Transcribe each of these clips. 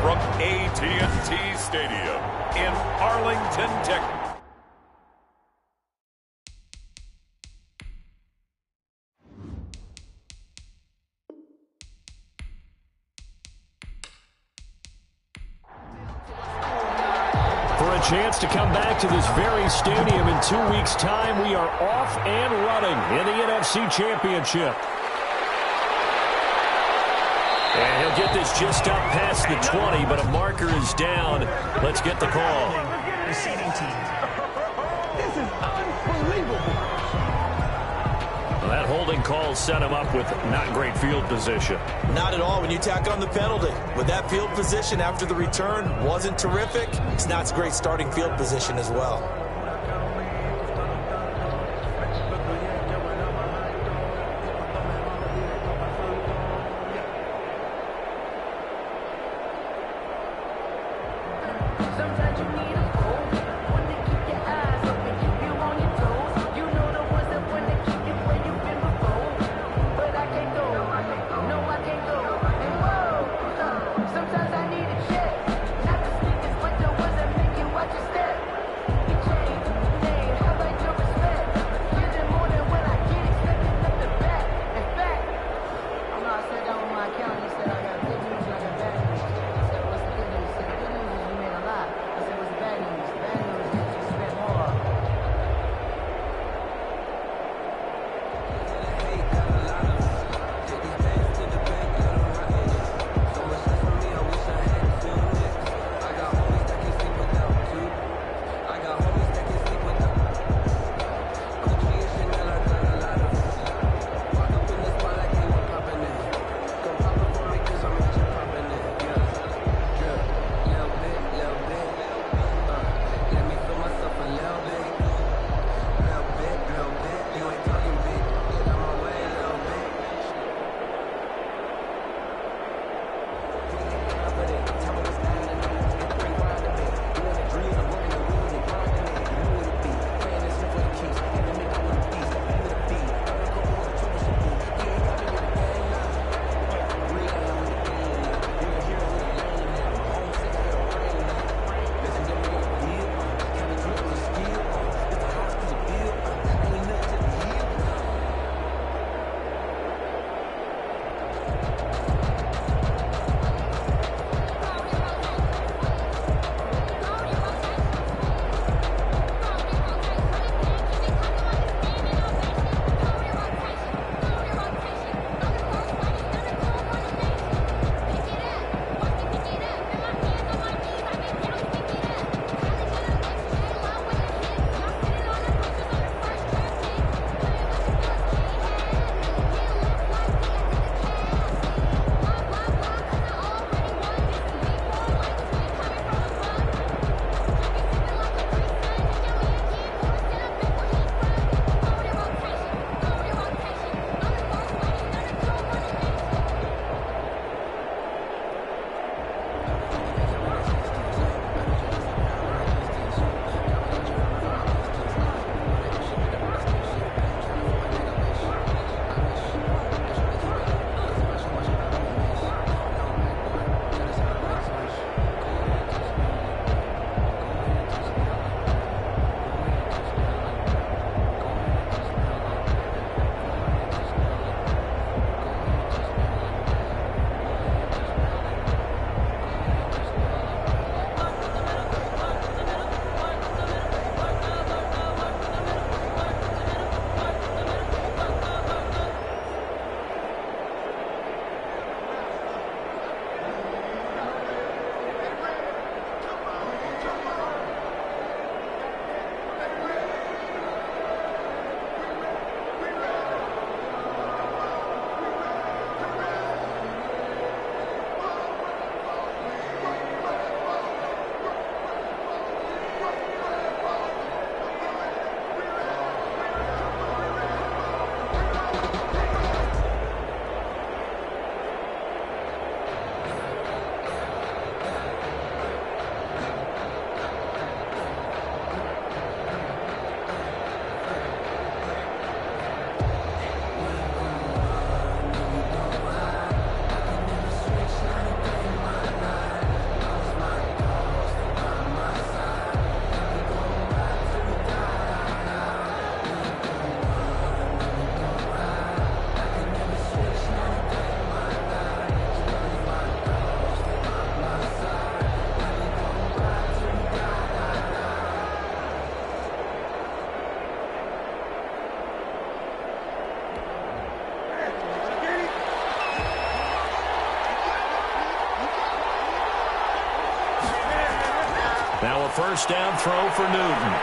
from AT&T Stadium in Arlington, Texas. For a chance to come back to this very stadium in 2 weeks' time, we are off and running in the NFC Championship. And he'll get this just up past the 20, but a marker is down. Let's get the call. Receiving team. This is unbelievable. Well, that holding call set him up with not great field position. Not at all when you tack on the penalty. With that field position after the return wasn't terrific, it's not a great starting field position as well. Now a first down throw for Newton.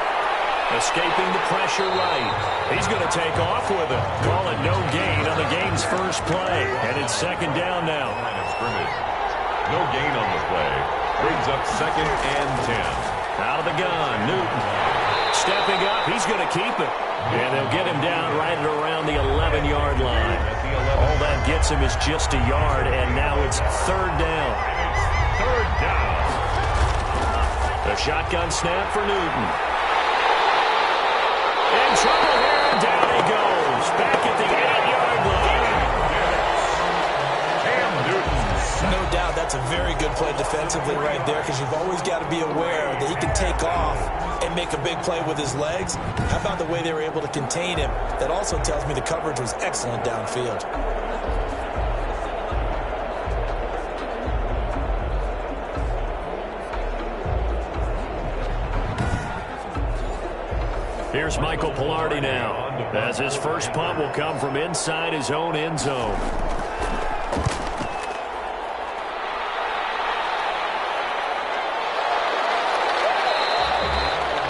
Escaping the pressure right. He's going to take off with it. Call it no gain on the game's first play. And it's second down now. Line of scrimmage. No gain on the play. Brings up 2nd and 10. Out of the gun, Newton. Stepping up, he's going to keep it. And they'll get him down right at around the 11-yard line. All that gets him is just a yard, and now it's third down. Third down. The shotgun snap for Newton. In trouble here, and down he goes. Back at the 8-yard line. Cam Newton. No doubt that's a very good play defensively right there, because you've always got to be aware that he can take off and make a big play with his legs. How about the way they were able to contain him? That also tells me the coverage was excellent downfield. Here's Michael Pilardi now, as his first punt will come from inside his own end zone.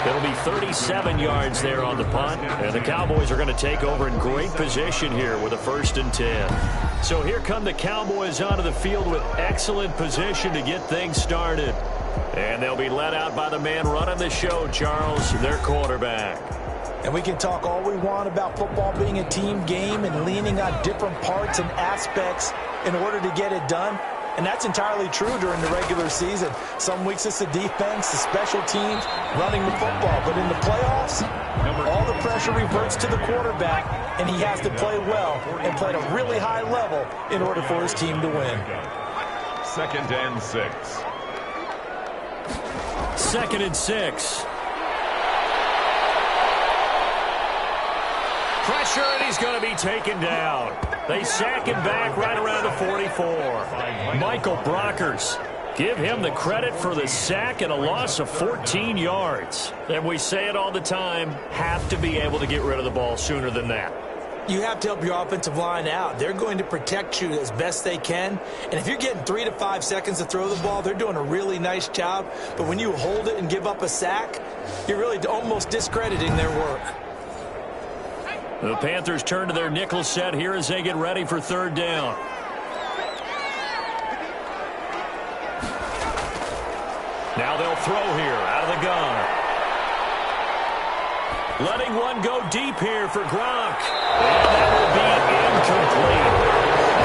It'll be 37 yards there on the punt, and the Cowboys are going to take over in great position here with a 1st and 10. So here come the Cowboys onto the field with excellent position to get things started. And they'll be led out by the man running the show, Charles, their quarterback. And we can talk all we want about football being a team game and leaning on different parts and aspects in order to get it done. And that's entirely true during the regular season. Some weeks it's the defense, the special teams, running the football. But in the playoffs, all the pressure reverts to the quarterback, and he has to play well and play at a really high level in order for his team to win. 2nd and 6. 2nd and 6. Pressure, and he's going to be taken down. They sack him back right around the 44. Michael Brockers, give him the credit for the sack and a loss of 14 yards. And we say it all the time, have to be able to get rid of the ball sooner than that. You have to help your offensive line out. They're going to protect you as best they can. And if you're getting 3 to 5 seconds to throw the ball, they're doing a really nice job. But when you hold it and give up a sack, you're really almost discrediting their work. The Panthers turn to their nickel set here as they get ready for third down. Now they'll throw here out of the gun. Letting one go deep here for Gronk. And that will be incomplete.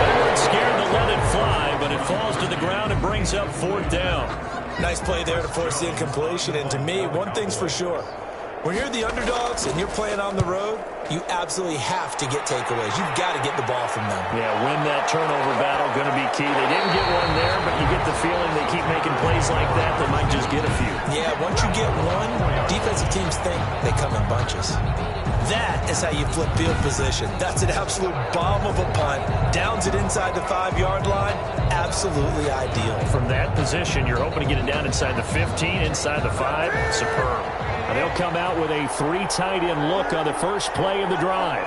They weren't scared to let it fly, but it falls to the ground and brings up 4th down. Nice play there to force the incompletion. And to me, one thing's for sure. When you're the underdogs and you're playing on the road, you absolutely have to get takeaways. You've got to get the ball from them. Yeah, win that turnover battle, going to be key. They didn't get one there, but you get the feeling they keep making plays like that, they might just get a few. Yeah, once you get one, defensive teams think they come in bunches. That is how you flip field position. That's an absolute bomb of a punt. Downs it inside the 5-yard line. Absolutely ideal. From that position, you're hoping to get it down inside the 15, inside the 5. Superb. And they'll come out with a 3 tight end look on the first play of the drive.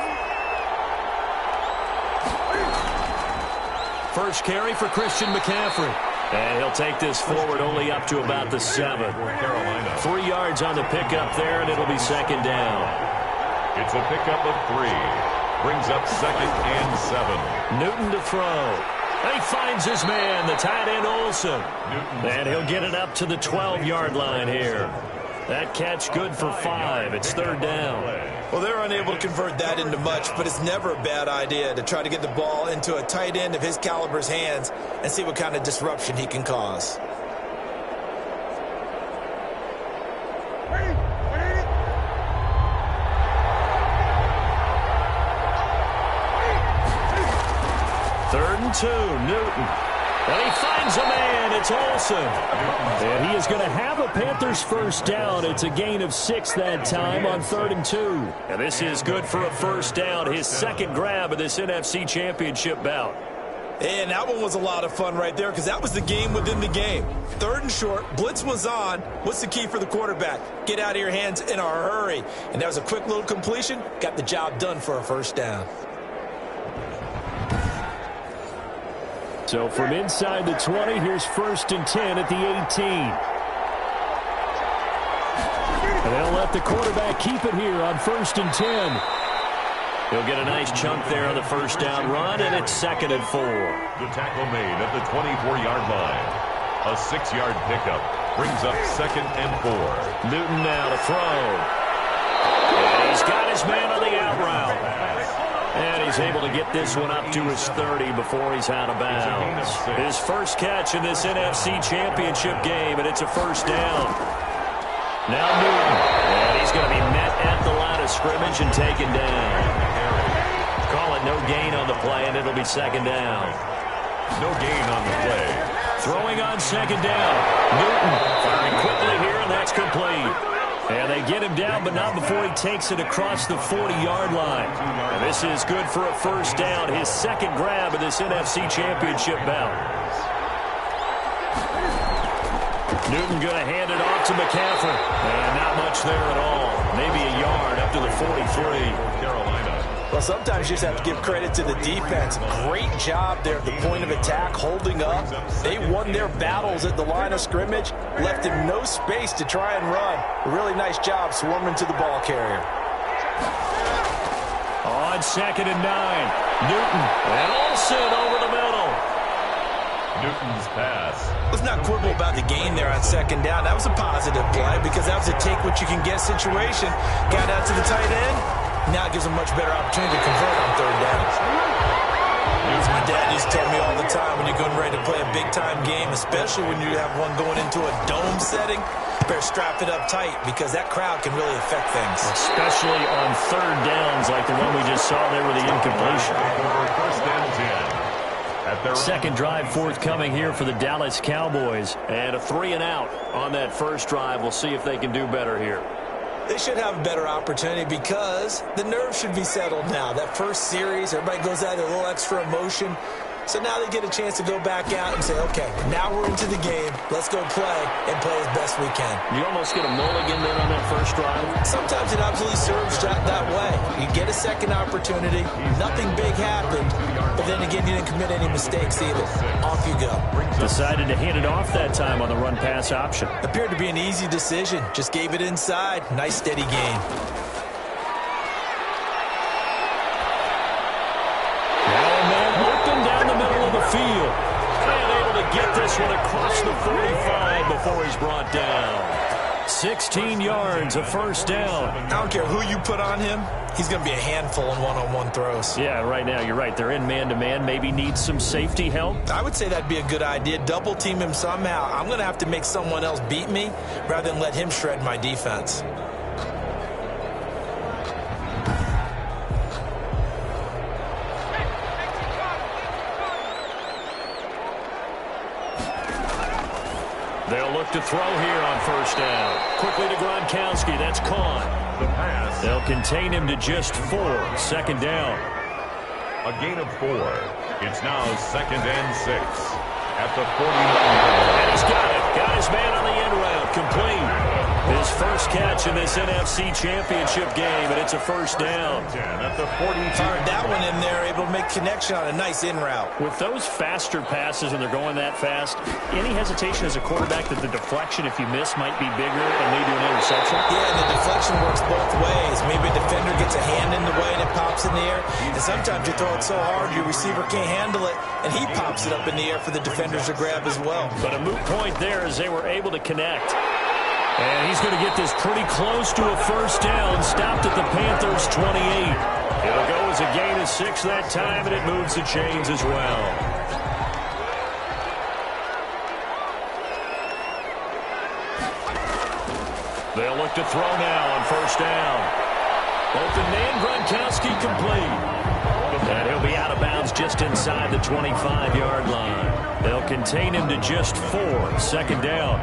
First carry for Christian McCaffrey. And he'll take this forward only up to about the 7. 3 yards on the pickup there, and it'll be second down. It's a pickup of 3. Brings up 2nd and 7. Newton to throw. He finds his man, the tight end Olsen. And he'll get it up to the 12-yard line here. That catch good for 5. It's third down. Well, they're unable to convert that into much, but it's never a bad idea to try to get the ball into a tight end of his caliber's hands and see what kind of disruption he can cause. Third and 2, Newton. And he finds a man. It's Olsen. And he is going to have a Panthers first down. It's a gain of 6 that time on 3rd and 2. And this is good for a first down. His second grab of this NFC Championship bout. And that one was a lot of fun right there because that was the game within the game. 3rd and short. Blitz was on. What's the key for the quarterback? Get out of your hands in a hurry. And that was a quick little completion. Got the job done for a first down. So from inside the 20, here's 1st and 10 at the 18. They'll let the quarterback keep it here on 1st and 10. He'll get a nice chunk there on the first down run, and it's 2nd and 4. The tackle made at the 24-yard line. A 6-yard pickup brings up 2nd and 4. Newton now to throw. And he's got his man on the out route. And he's able to get this one up to his 30 before he's out of bounds. His first catch in this NFC Championship game, and it's a first down. Now Newton. And he's going to be met at the line of scrimmage and taken down. Call it no gain on the play, and it'll be 2nd down. No gain on the play. Throwing on 2nd down. Newton firing quickly here, and that's complete. And they get him down, but not before he takes it across the 40-yard line. And this is good for a first down, his 2nd grab of this NFC Championship bout. Newton going to hand it off to McCaffrey. And not much there at all. Maybe a yard up to the 43. Carolina. Well, sometimes you just have to give credit to the defense. Great job there at the point of attack, holding up. They won their battles at the line of scrimmage, left him no space to try and run. A really nice job swarming to the ball carrier. On 2nd and 9, Newton and Olsen over the middle. Newton's pass. Let's not quibble about the gain there on 2nd down. That was a positive play because that was a take-what-you-can-get situation. Got out to the tight end. Now it gives them a much better opportunity to convert on 3rd down. As my dad used to tell me all the time, when you're getting ready to play a big-time game, especially when you have one going into a dome setting, better strap it up tight because that crowd can really affect things. Especially on 3rd downs like the one we just saw there with the incompletion. First down 10. Second drive forthcoming here for the Dallas Cowboys. And a 3-and-out on that first drive. We'll see if they can do better here. They should have a better opportunity because the nerves should be settled now. That first series, everybody goes out with a little extra emotion. So now they get a chance to go back out and say, okay, now we're into the game. Let's go play and play as best we can. You almost get a mulligan there on that first drive. Sometimes it absolutely serves that way. You get a second opportunity. Nothing big happened. But then again, you didn't commit any mistakes either. Off you go. Decided to hand it off that time on the run-pass option. Appeared to be an easy decision. Just gave it inside. Nice steady gain. Field. And able to get this one across the 45 before he's brought down. 16 yards, a first down. I don't care who you put on him. He's going to be a handful in one-on-one throws. Yeah, right now, you're right. They're in man-to-man. Maybe needs some safety help. I would say that'd be a good idea. Double team him somehow. I'm going to have to make someone else beat me rather than let him shred my defense. They'll look to throw here on first down. Quickly to Gronkowski. That's caught. The pass. They'll contain him to just 4. 2nd down. A gain of 4. It's now 2nd and 6. At the 49-yard line. And he's got it. Got his man on the end route. Complete. His first catch in this NFC Championship game, and it's a first down. At the 42. Fired that one in there, able to make connection on a nice in route. With those faster passes, when they're going that fast, any hesitation as a quarterback that the deflection, if you miss, might be bigger and lead to an interception? Yeah, and the deflection works both ways. Maybe a defender gets a hand in the way and it pops in the air. And sometimes you throw it so hard your receiver can't handle it, and he pops it up in the air for the defenders to grab as well. But a moot point there as they were able to connect. And he's going to get this pretty close to a first down, stopped at the Panthers' 28. It'll go as a gain of 6 that time, and it moves the chains as well. They'll look to throw now on first down. Open man, Gronkowski complete. And he'll be out of bounds just inside the 25-yard line. They'll contain him to just 4. 2nd down.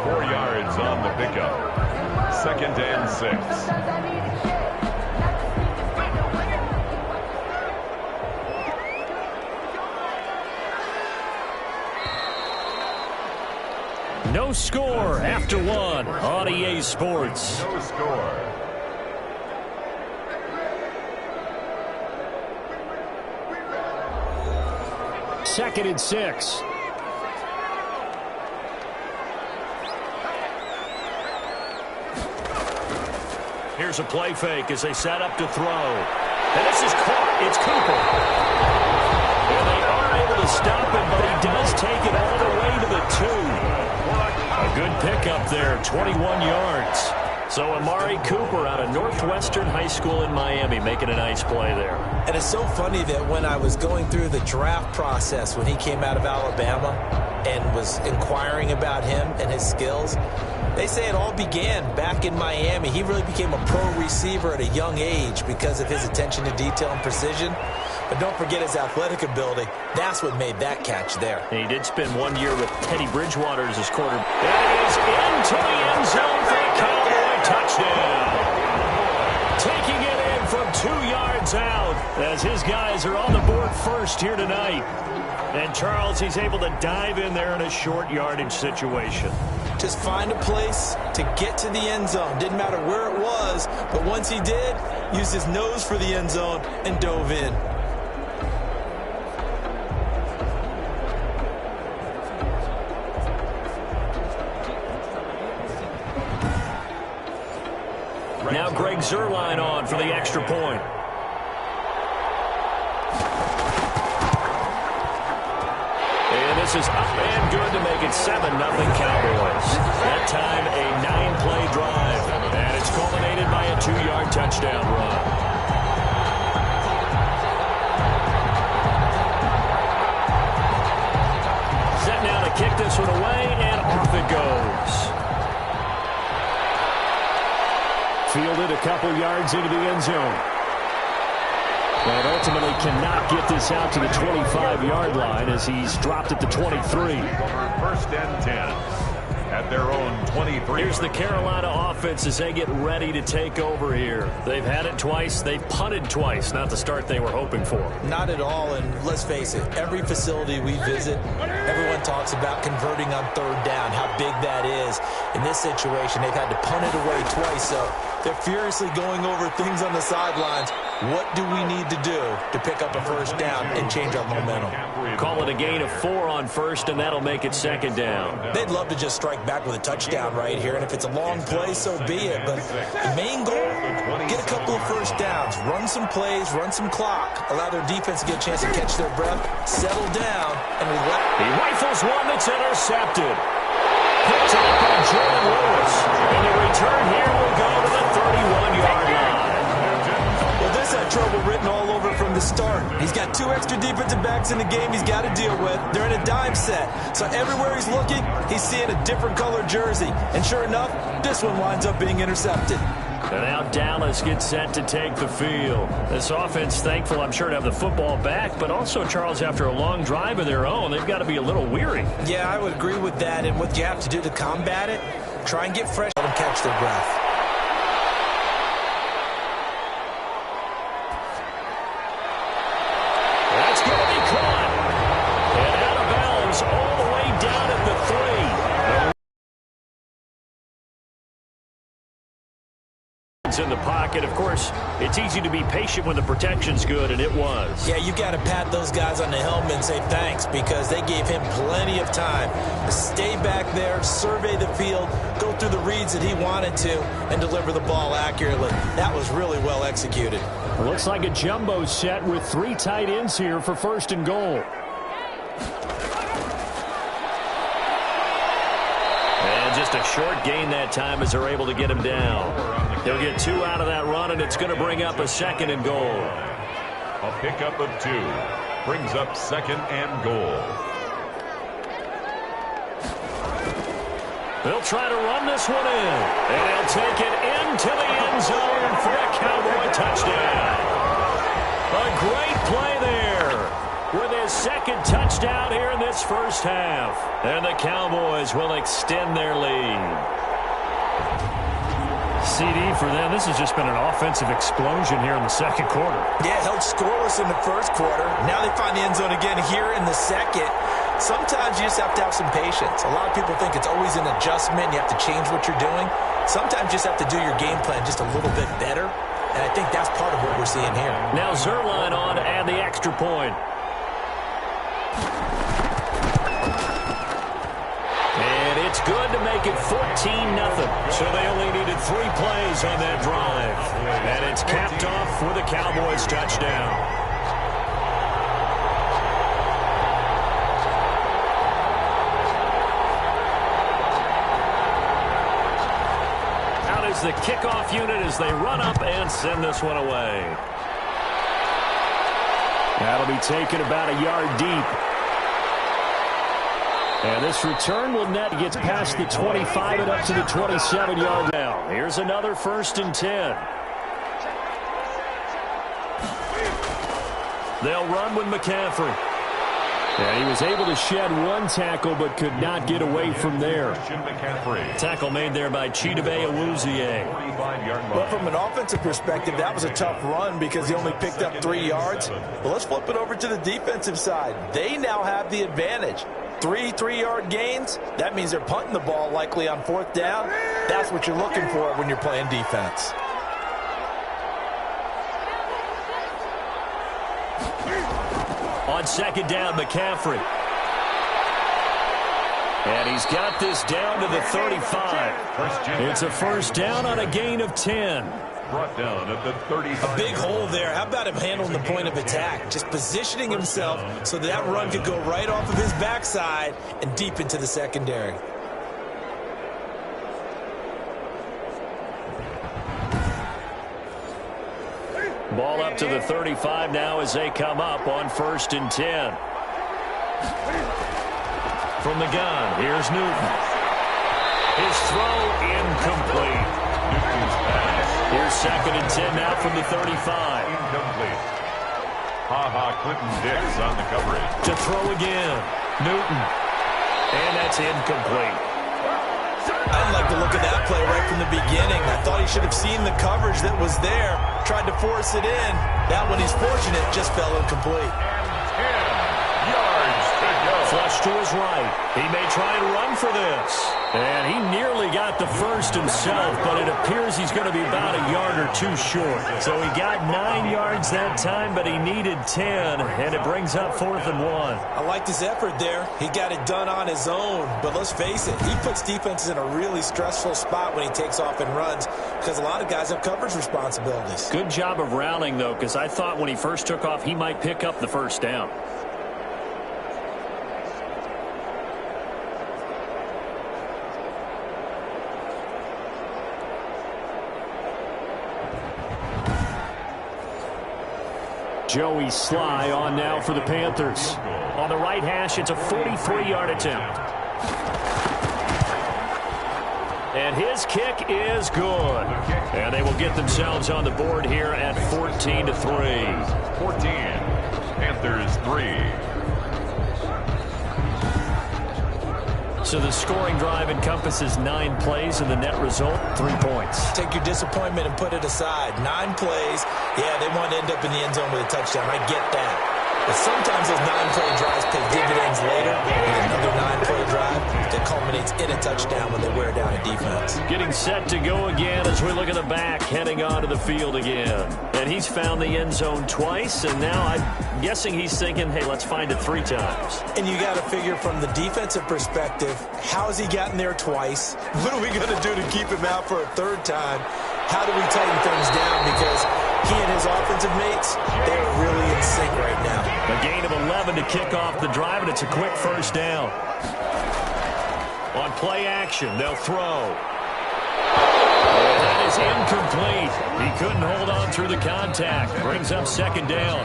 4 yards on the pickup. 2nd and 6. No score after 1 on EA Sports. No score. Second and 6. Here's a play fake as they set up to throw. And this is caught. It's Cooper. And they are able to stop him, but he does take it all the way to the 2. A good pickup there, 21 yards. So Amari Cooper out of Northwestern High School in Miami making a nice play there. And it's so funny that when I was going through the draft process when he came out of Alabama and was inquiring about him and his skills, they say it all began back in Miami. He really became a pro receiver at a young age because of his attention to detail and precision. But don't forget his athletic ability. That's what made that catch there. And he did spend 1 year with Teddy Bridgewater as his quarterback. That is into the end zone for a Cowboy touchdown. Taking it in from 2 yards out as his guys are on the board first here tonight. And Charles, he's able to dive in there in a short yardage situation. Just find a place to get to the end zone. Didn't matter where it was, but once he did, used his nose for the end zone and dove in. Now Greg Zuerlein on for the extra point. And this is up and good to make it 7-0 Cowboys. That time a 9-play drive. And it's culminated by a 2-yard touchdown run. Set now to kick this one away, and off it goes. Fielded a couple yards into the end zone. And ultimately cannot get this out to the 25-yard line as he's dropped at the 23. First and 10 at their own 23. Here's the Carolina offense as they get ready to take over here. They've had it twice. They've punted twice. Not the start they were hoping for. Not at all, and let's face it, every facility we visit, everyone talks about converting on third down, how big that is. In this situation, they've had to punt it away twice, so they're furiously going over things on the sidelines. What do we need to do to pick up a first down and change our momentum? Call it a gain of 4 on first, and that'll make it second down. They'd love to just strike back with a touchdown right here, and if it's a long play, so be it. But the main goal, get a couple of first downs, run some plays, run some clock, allow their defense to get a chance to catch their breath, settle down, and he rifles one that's intercepted. Picked up by Jordan Lewis, and the return here will go to the 31-yard line. Well, this had trouble written all over from the start. He's got 2 extra defensive backs in the game he's got to deal with. They're in a dime set. So everywhere he's looking, he's seeing a different color jersey. And sure enough, this one winds up being intercepted. And now Dallas gets set to take the field. This offense thankful, I'm sure, to have the football back, but also, Charles, after a long drive of their own, they've got to be a little weary. Yeah, I would agree with that. And what you have to do to combat it, try and get fresh, let them catch their breath. That's going to be caught. And out of bounds all the way down at the 3. In the pocket. Of course, it's easy to be patient when the protection's good, and it was. Yeah, you got to pat those guys on the helmet and say thanks because they gave him plenty of time to stay back there, survey the field, go through the reads that he wanted to, and deliver the ball accurately. That was really well executed. Looks like a jumbo set with 3 tight ends here for first and goal. And just a short gain that time as they're able to get him down. He'll get 2 out of that run, and it's going to bring up a second and goal. A pickup of 2 brings up second and goal. They'll try to run this one in, and they'll take it into the end zone for a Cowboy touchdown. A great play there with his second touchdown here in this first half. And the Cowboys will extend their lead. CD for them. This has just been an offensive explosion here in the second quarter. Yeah, held scoreless in the first quarter. Now they find the end zone again here in the second. Sometimes you just have to have some patience. A lot of people think it's always an adjustment. You have to change what you're doing. Sometimes you just have to do your game plan just a little bit better. And I think that's part of what we're seeing here. Now Zuerlein on to add the extra point. And it's good to make make it 14-0. So they only needed 3 plays on that drive. And it's capped off with a Cowboys touchdown. The kickoff unit as they run up and send this one away. That'll be taken about a yard deep. And this return will net gets past the 25 and up to the 27-yard now. Here's another 1st and 10. They'll run with McCaffrey. And he was able to shed 1 tackle but could not get away from there. Tackle made there by Chidobe Awuzie. But from an offensive perspective, that was a tough run because he only picked up 3 yards. But let's flip it over to the defensive side. They now have the advantage. 3 3-yard gains, that means they're punting the ball likely on 4th down. That's what you're looking for when you're playing defense. On 2nd down, McCaffrey. And he's got this down to the 35. It's a 1st down on a gain of 10. Brought down at the 35. A big hole there. How about him handling the point of attack? Just positioning himself so that run could go right off of his backside and deep into the secondary. Ball up to the 35 now as they come up on 1st and 10. From the gun, here's Newton. His throw incomplete. Newton's pass. Here's 2nd and 10 now from the 35. Incomplete. Clinton Dix on the coverage. To throw again. Newton. And that's incomplete. I didn't like the look of that play right from the beginning. I thought he should have seen the coverage that was there, tried to force it in. That one, he's fortunate, just fell incomplete. 10 yards to go. Flush to his right. He may try and run for this. And he nearly got the 1st himself, but it appears he's going to be about a yard or 2 short. So he got 9 yards that time, but he needed 10, and it brings up 4th and 1. I liked his effort there. He got it done on his own, but let's face it, he puts defenses in a really stressful spot when he takes off and runs because a lot of guys have coverage responsibilities. Good job of rounding, though, because I thought when he first took off, he might pick up the 1st down. Joey Sly on now for the Panthers. On the right hash, it's a 43-yard attempt. And his kick is good. And they will get themselves on the board here at 14-3. 14. Panthers 3. So the scoring drive encompasses 9 plays, and the net result, 3 points. Take your disappointment and put it aside. 9 plays. Yeah, they want to end up in the end zone with a touchdown. I get that. But sometimes those 9-play drives pay dividends later. And another 9-play drive that culminates in a touchdown when they wear down a defense. Getting set to go again as we look at the back, heading onto the field again. And he's found the end zone twice, and now I'm guessing he's thinking, hey, let's find it 3 times. And you got to figure from the defensive perspective, how has he gotten there twice? What are we going to do to keep him out for a 3rd time? How do we tighten things down? Because he and his offensive mates, they're really in sync right now. A gain of 11 to kick off the drive, and it's a quick 1st down. On play action, they'll throw. And that is incomplete. He couldn't hold on through the contact. Brings up 2nd down.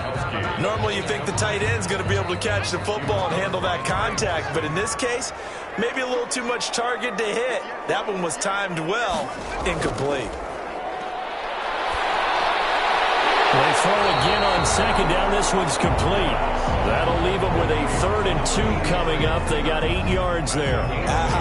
Normally you think the tight end's going to be able to catch the football and handle that contact, but in this case, maybe a little too much target to hit. That one was timed well. Incomplete. They throw again on 2nd down. This one's complete. That'll leave them with a 3rd and 2 coming up. They got 8 yards there.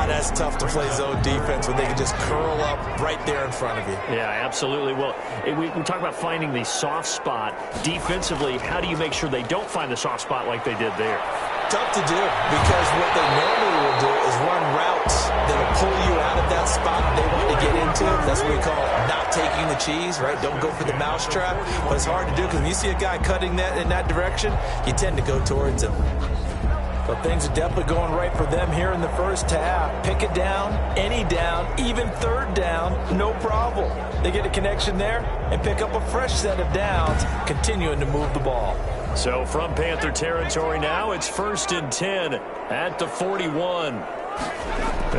That's tough to play zone defense when they can just curl up right there in front of you. Yeah, absolutely. Well, we talk about finding the soft spot. Defensively, how do you make sure they don't find the soft spot like they did there? Tough to do because what they normally will do is run routes that'll pull you out of that spot they want to get into. That's what we call not taking the cheese, right? Don't go for the mousetrap. But it's hard to do because when you see a guy cutting that in that direction, you tend to go towards him. But things are definitely going right for them here in the first half. Pick it down, any down, even third down, no problem. They get a connection there and pick up a fresh set of downs, continuing to move the ball. So from Panther territory now, it's 1st and 10 at the 41.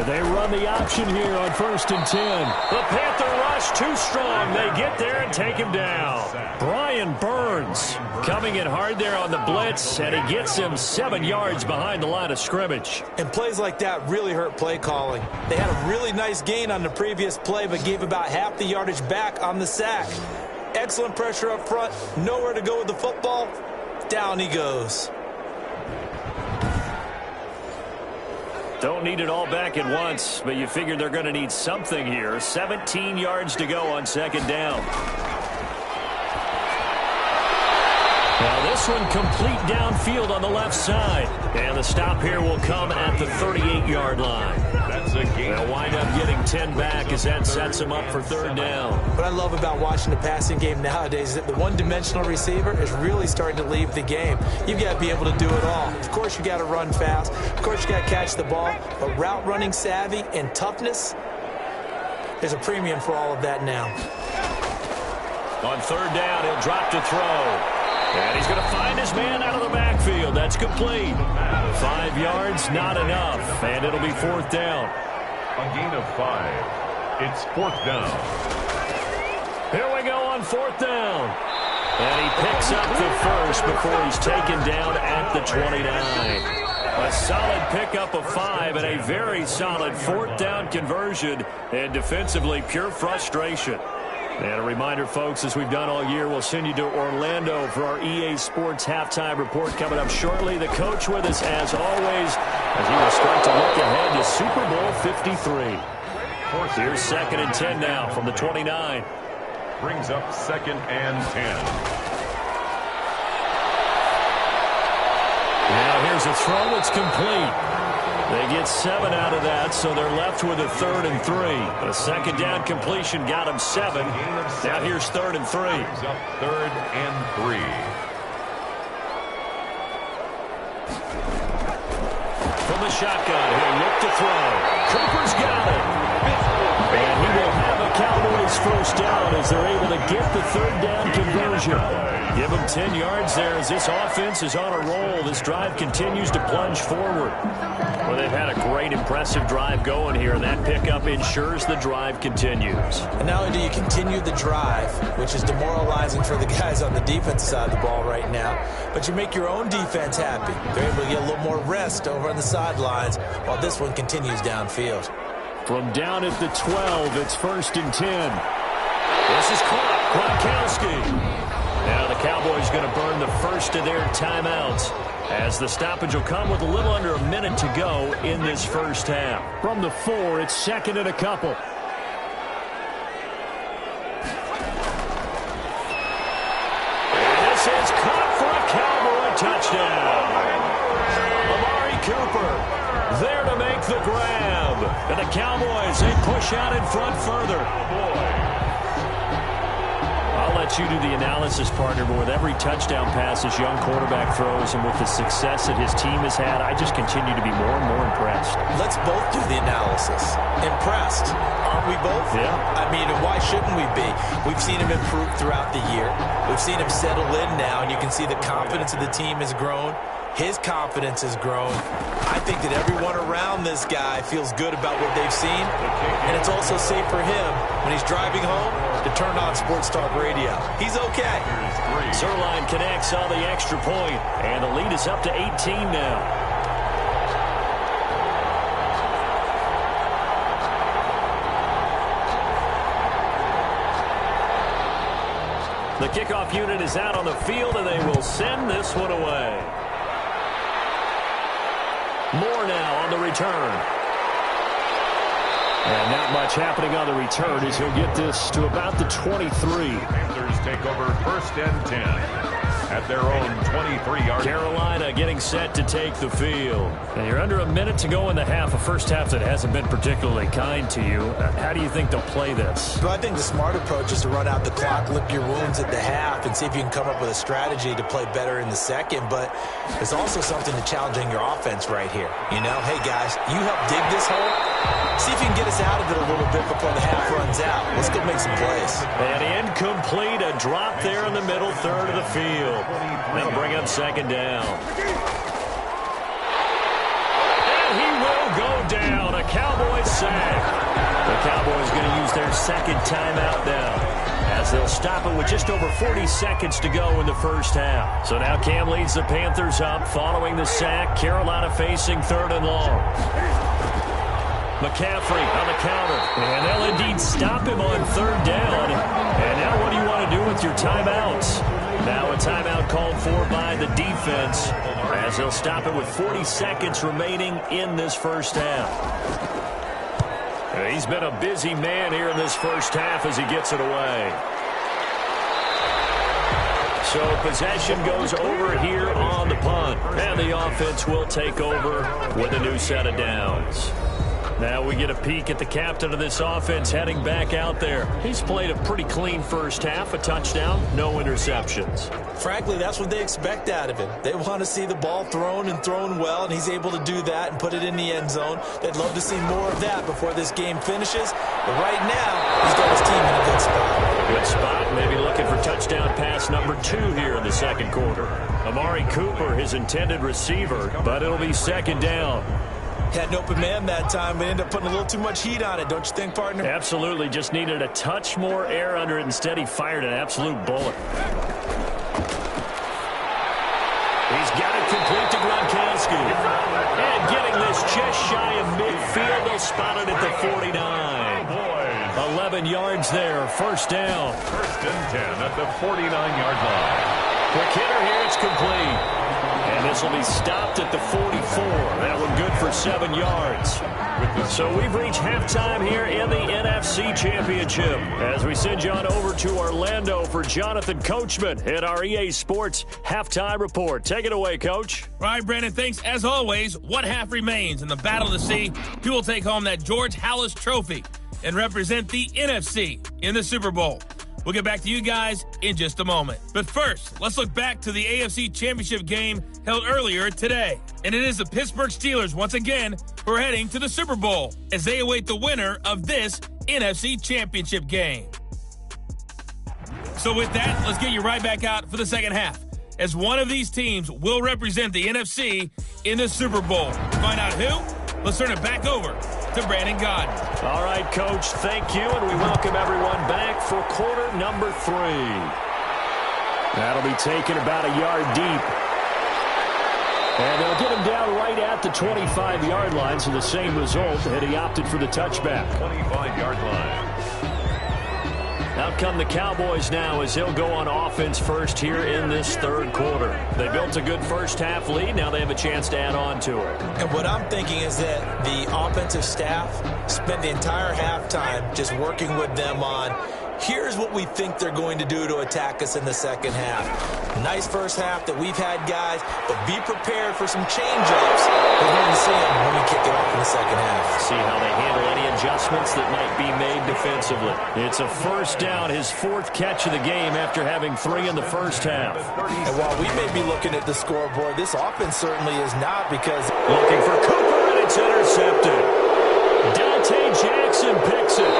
They run the option here on 1st and 10. The Panther rush too strong. They get there and take him down. Brian Burns coming in hard there on the blitz, and he gets him 7 yards behind the line of scrimmage. And plays like that really hurt play calling. They had a really nice gain on the previous play, but gave about half the yardage back on the sack. Excellent pressure up front. Nowhere to go with the football. Down he goes. Don't need it all back at once, but you figure they're going to need something here. 17 yards to go on 2nd down. Now this one complete downfield on the left side. And the stop here will come at the 38-yard line. That's a gain. They'll wind up getting 10 back as that sets them up for 3rd down. What I love about watching the passing game nowadays is that the one-dimensional receiver is really starting to leave the game. You've got to be able to do it all. Of course, you got to run fast. Of course, you got to catch the ball. But route running savvy and toughness, there's a premium for all of that now. On 3rd down, he'll drop to throw. And he's going to find his man out of the backfield. That's complete. 5 yards, not enough. And it'll be 4th down. A gain of 5. It's 4th down. Here we go on 4th down. And he picks up the first before he's taken down at the 29. A solid pickup of 5 and a very solid 4th down conversion. And defensively, pure frustration. And a reminder, folks, as we've done all year, we'll send you to Orlando for our EA Sports halftime report coming up shortly. The coach with us, as always, as he will start to look ahead to Super Bowl 53. Here's 2nd and 10 now from the 29. Brings up 2nd and 10. Now here's a throw. It's complete. They get 7 out of that, so they're left with a 3rd and 3. A 2nd down completion got them 7. Now here's 3rd and 3. Brings up 3rd and 3. From the shotgun, he'll look to throw. Cooper's got it. And he will have a Cowboys 1st down as they're able to get the 3rd down conversion. Give them 10 yards there as this offense is on a roll. This drive continues to plunge forward. Well, they've had a great, impressive drive going here, and that pickup ensures the drive continues. And not only do you continue the drive, which is demoralizing for the guys on the defensive side of the ball right now, but you make your own defense happy. They're able to get a little more rest over on the sidelines while this one continues downfield. From down at the 12, it's 1st and 10. This is Gronkowski. Now the Cowboys going to burn the first of their timeouts as the stoppage will come with a little under a minute to go in this first half. From the 4, it's 2nd and a couple. And this is caught for a Cowboy touchdown. Amari Cooper there to make the grab. And the Cowboys, they push out in front further. I'll let you do the analysis, partner, but with every touchdown pass this young quarterback throws and with the success that his team has had, I just continue to be more and more impressed. Let's both do the analysis. Impressed. Aren't we both? Yeah. I mean, why shouldn't we be? We've seen him improve throughout the year. We've seen him settle in now, and you can see the confidence of the team has grown. His confidence has grown. I think that everyone around this guy feels good about what they've seen, and it's also safe for him when he's driving home to turn on Sports Talk Radio. He's okay. Zerline connects on the extra point, and the lead is up to 18 now. The kickoff unit is out on the field, and they will send this one away. More now on the return. And not much happening on the return as he'll get this to about the 23. Panthers take over 1st and 10 at their own 23-yard. Carolina getting set to take the field. And you're under a minute to go in the half, a first half that hasn't been particularly kind to you. How do you think they'll play this? Well, I think the smart approach is to run out the clock, lick your wounds at the half, and see if you can come up with a strategy to play better in the second. But there's also something to challenging your offense right here. You know, hey, guys, you help dig this hole. See if you can get us out of it a little bit before the half runs out. Let's go make some plays. And incomplete, a drop there in the middle third of the field. That'll bring up second down. And he will go down. A Cowboys sack. The Cowboys going to use their second timeout now, as they'll stop it with just over 40 seconds to go in the first half. So now Cam leads the Panthers up following the sack. Carolina facing third and long. McCaffrey on the counter, and they'll indeed stop him on third down. And now what do you want to do with your timeouts? Now a timeout called for by the defense, as they'll stop it with 40 seconds remaining in this first half. He's been a busy man here in this first half as he gets it away. So possession goes over here on the punt, and the offense will take over with a new set of downs. Now we get a peek at the captain of this offense heading back out there. He's played a pretty clean first half, a touchdown, no interceptions. Frankly, that's what they expect out of him. They want to see the ball thrown and thrown well, and he's able to do that and put it in the end zone. They'd love to see more of that before this game finishes. But right now, he's got his team in a good spot. A good spot, maybe looking for touchdown pass number 2 here in the second quarter. Amari Cooper, his intended receiver, but it'll be second down. Had an open man that time, but ended up putting a little too much heat on it, don't you think, partner? Absolutely, just needed a touch more air under it. Instead, he fired an absolute bullet. He's got it complete to Gronkowski. And getting this just shy of midfield, they'll spot it at the 49. 11 yards there, first down. First and 10 at the 49-yard line. Quick hitter here, it's complete. And this will be stopped at the 44. That one good for 7 yards. So we've reached halftime here in the NFC Championship as we send you on over to Orlando for Jonathan Coachman at our EA Sports Halftime Report. Take it away, Coach. All right, Brandon, thanks. As always, one half remains in the battle to see who will take home that George Halas Trophy and represent the NFC in the Super Bowl. We'll get back to you guys in just a moment. But first, let's look back to the AFC Championship game held earlier today. And it is the Pittsburgh Steelers, once again, who are heading to the Super Bowl as they await the winner of this NFC Championship game. So with that, let's get you right back out for the second half, as one of these teams will represent the NFC in the Super Bowl. To find out who, let's turn it back over to Brandon Godden. All right, Coach, thank you, and we welcome everyone back for quarter number 3. That'll be taken about a yard deep. And they'll get him down right at the 25-yard line, so the same result, and he opted for the touchback. 25-yard line. Out come the Cowboys now as they'll go on offense first here in this third quarter. They built a good first half lead. Now they have a chance to add on to it. And what I'm thinking is that the offensive staff spent the entire halftime just working with them on, here's what we think they're going to do to attack us in the second half. Nice first half that we've had, guys, but be prepared for some change-ups. We're going to see them when we kick it off in the second half. See how they handle any adjustments that might be made defensively. It's a first down, his 4th catch of the game after having 3 in the first half. And while we may be looking at the scoreboard, this offense certainly is not, because looking for Cooper, and it's intercepted. Dante Jackson picks it.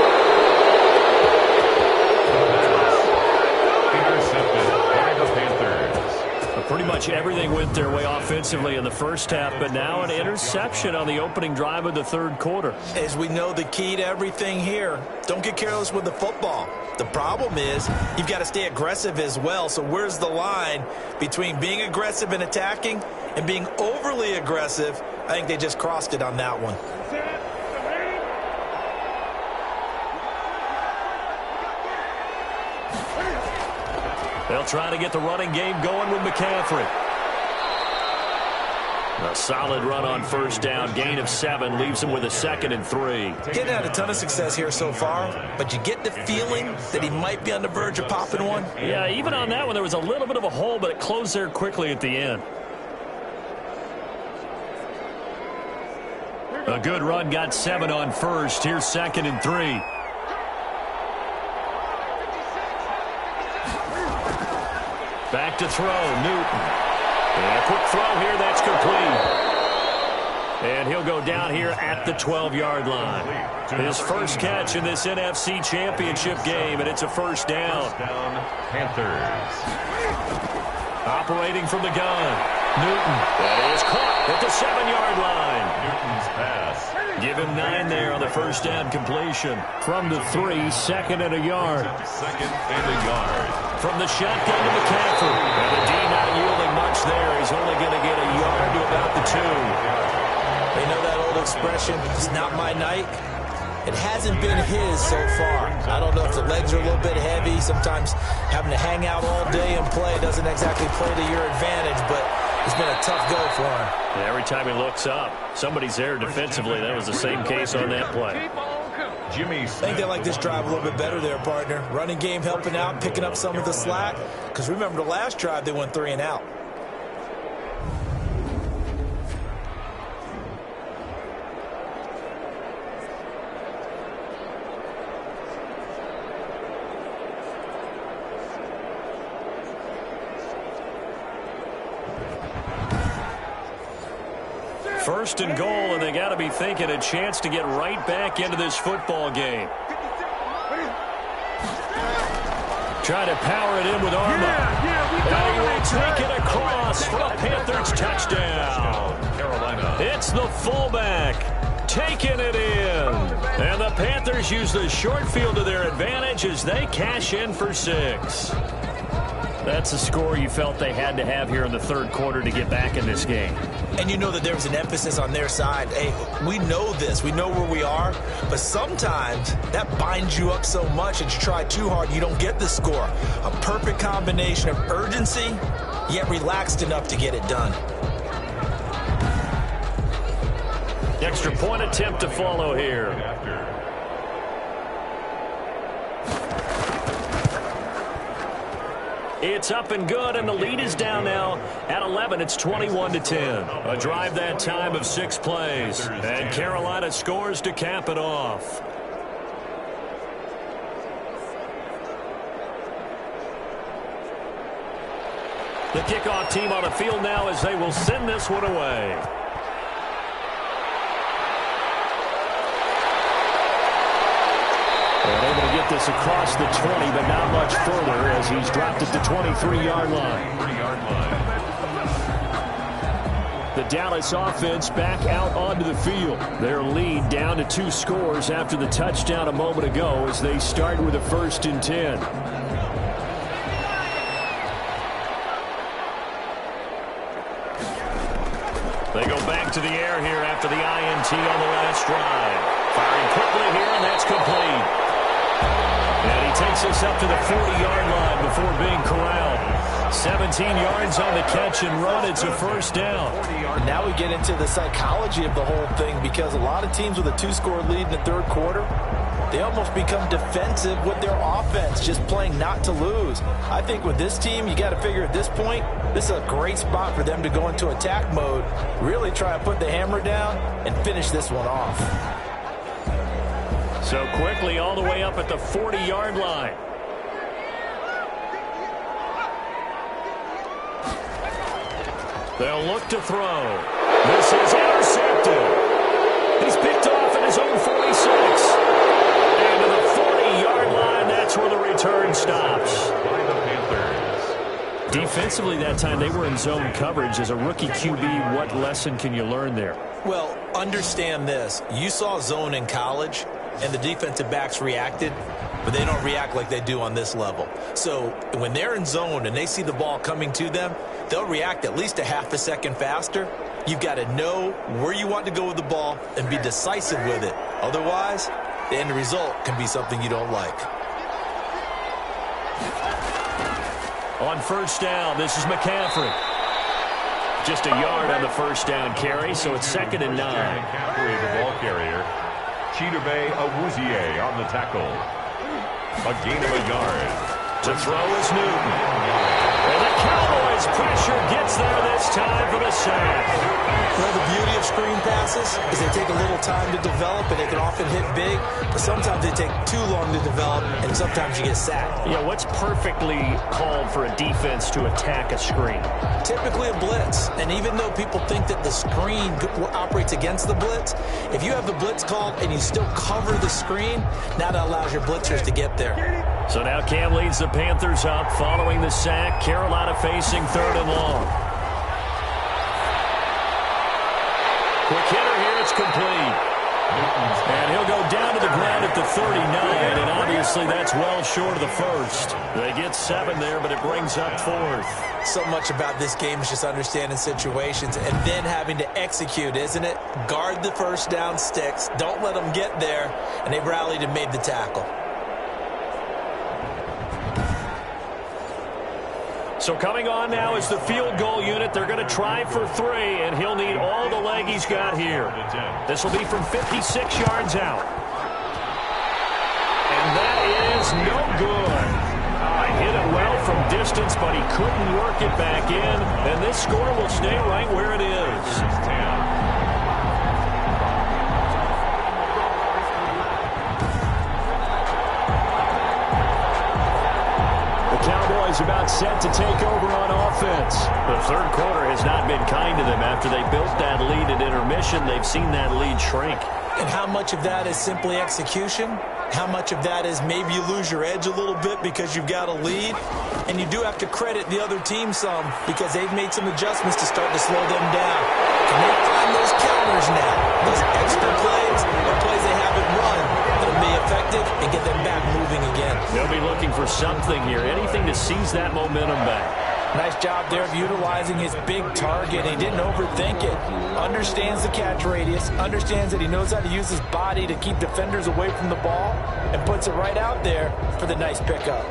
Pretty much everything went their way offensively in the first half, but now an interception on the opening drive of the third quarter. As we know, the key to everything here, don't get careless with the football. The problem is you've got to stay aggressive as well. So where's the line between being aggressive and attacking and being overly aggressive? I think they just crossed it on that one. They'll try to get the running game going with McCaffrey. A solid run on first down. Gain of 7 leaves him with a 2nd and 3. Getting had a ton of success here so far, but you get the feeling that he might be on the verge of popping one. Yeah, even on that one, there was a little bit of a hole, but it closed there quickly at the end. A good run, got 7 on first. Here's 2nd and 3. Back to throw, Newton. And a quick throw here, that's complete. And he'll go down here at the 12-yard line. His first catch in this NFC Championship game, and it's a first down. Panthers. Operating from the gun. Newton. That is caught at the 7-yard line. Newton's pass. Give him 9 there on the first down completion. From the 3, 2nd and a yard. 2nd and a yard. From the shotgun to McCaffrey. And the D not yielding much there. He's only going to get a yard to about the 2. They know that old expression, it's not my night. It hasn't been his so far. I don't know if the legs are a little bit heavy. Sometimes having to hang out all day and play doesn't exactly play to your advantage, but it's been a tough go for him. And every time he looks up, somebody's there defensively. That was the same case on that play. Jimmy I think they like this drive a little bit better there, partner. Running game helping out, picking up some of the slack. Because remember the last drive, they went 3 and out. First and goal, and they got to be thinking a chance to get right back into this football game. Try to power it in with Arma. And he will take it across for a Panthers touchdown. Carolina. It's the fullback taking it in. And the Panthers use the short field to their advantage as they cash in for 6. That's a score you felt they had to have here in the third quarter to get back in this game. And you know that there was an emphasis on their side. Hey, we know this. We know where we are. But sometimes that binds you up so much that you try too hard, you don't get the score. A perfect combination of urgency, yet relaxed enough to get it done. Extra point attempt to follow here. It's up and good, and the lead is down now at 11. It's 21-10. A drive that time of 6 plays. And Carolina scores to cap it off. The kickoff team on the field now as they will send this one away. And able to get this across the 20, but not much further as he's dropped at the 23-yard line. The Dallas offense back out onto the field. Their lead down to 2 scores after the touchdown a moment ago as they start with a 1st and 10. They go back to the air here after the INT on the last drive. Firing quickly here, and that's complete. And he takes us up to the 40-yard line before being corralled. 17 yards on the catch and run. It's a 1st down. Now we get into the psychology of the whole thing because a lot of teams with a 2-score lead in the third quarter, they almost become defensive with their offense, just playing not to lose. I think with this team, you got to figure at this point, this is a great spot for them to go into attack mode, really try and put the hammer down and finish this one off. So quickly all the way up at the 40-yard line. They'll look to throw. This is intercepted. He's picked off at his own 46. And to the 40-yard line, that's where the return stops. Defensively that time, they were in zone coverage. As a rookie QB, what lesson can you learn there? Well, understand this. You saw zone in college, and the defensive backs reacted, but they don't react like they do on this level. So when they're in zone and they see the ball coming to them, they'll react at least a half a second faster. You've got to know where you want to go with the ball and be decisive with it. Otherwise, the end result can be something you don't like. On 1st down, this is McCaffrey. Just a yard on the first down carry, so it's 2nd and 9. McCaffrey, the ball carrier. Chidobe Awuzie on the tackle. A gain of a yard. To throw is Newton. And the Cowboys' pressure gets there this time for the sack. Well, the beauty of screen passes is they take a little time to develop, and they can often hit big, but sometimes they take too long to develop, and sometimes you get sacked. Yeah, what's perfectly called for a defense to attack a screen? Typically a blitz, and even though people think that the screen operates against the blitz, if you have the blitz called and you still cover the screen, now that allows your blitzers to get there. So now Cam leads the Panthers up following the sack. Carolina facing 3rd and long. Quick hitter here, it's complete. And he'll go down to the ground at the 39, and obviously that's well short of the first. They get 7 there, but it brings up 4th. So much about this game is just understanding situations and then having to execute, isn't it? Guard the first down sticks. Don't let them get there, and they rallied and made the tackle. So coming on now is the field goal unit. They're going to try for 3, and he'll need all the leg he's got here. This will be from 56 yards out. And that is no good. Hit it well from distance, but he couldn't work it back in. And this score will stay right where it is. Cowboys about set to take over on offense. The third quarter has not been kind to them. After they built that lead at intermission, they've seen that lead shrink. And how much of that is simply execution? How much of that is maybe you lose your edge a little bit because you've got a lead? And you do have to credit the other team some because they've made some adjustments to start to slow them down. Can they find those counters now? Those extra plays, the plays they haven't run, that'll be effective and get them back moving again. They'll be looking for something here, anything to seize that momentum back. Nice job there of utilizing his big target. He didn't overthink it. Understands the catch radius. Understands that he knows how to use his body to keep defenders away from the ball. And puts it right out there for the nice pickup.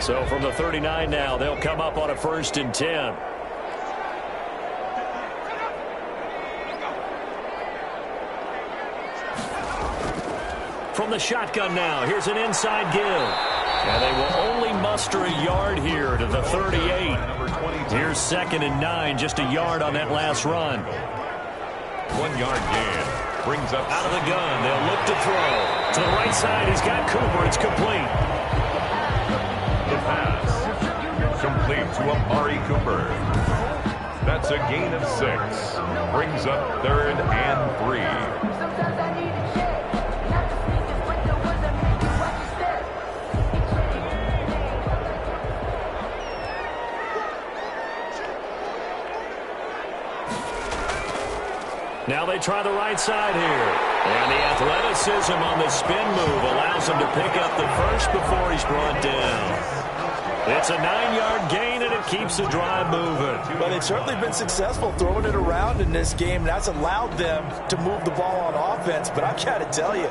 So from the 39 now, they'll come up on a 1st and 10. From the shotgun now, here's an inside give. And they will only muster a yard here to the 38. Here's 2nd and 9, just a yard on that last run. 1 yard gain. Brings up out of the gun. They'll look to throw. To the right side, he's got Cooper. It's complete. The pass. Complete to Amari Cooper. That's a gain of 6. Brings up 3rd and 3. Now they try the right side here. And the athleticism on the spin move allows him to pick up the first before he's brought down. It's a 9-yard gain, and it keeps the drive moving. But they've certainly been successful throwing it around in this game. That's allowed them to move the ball on offense. But I've got to tell you,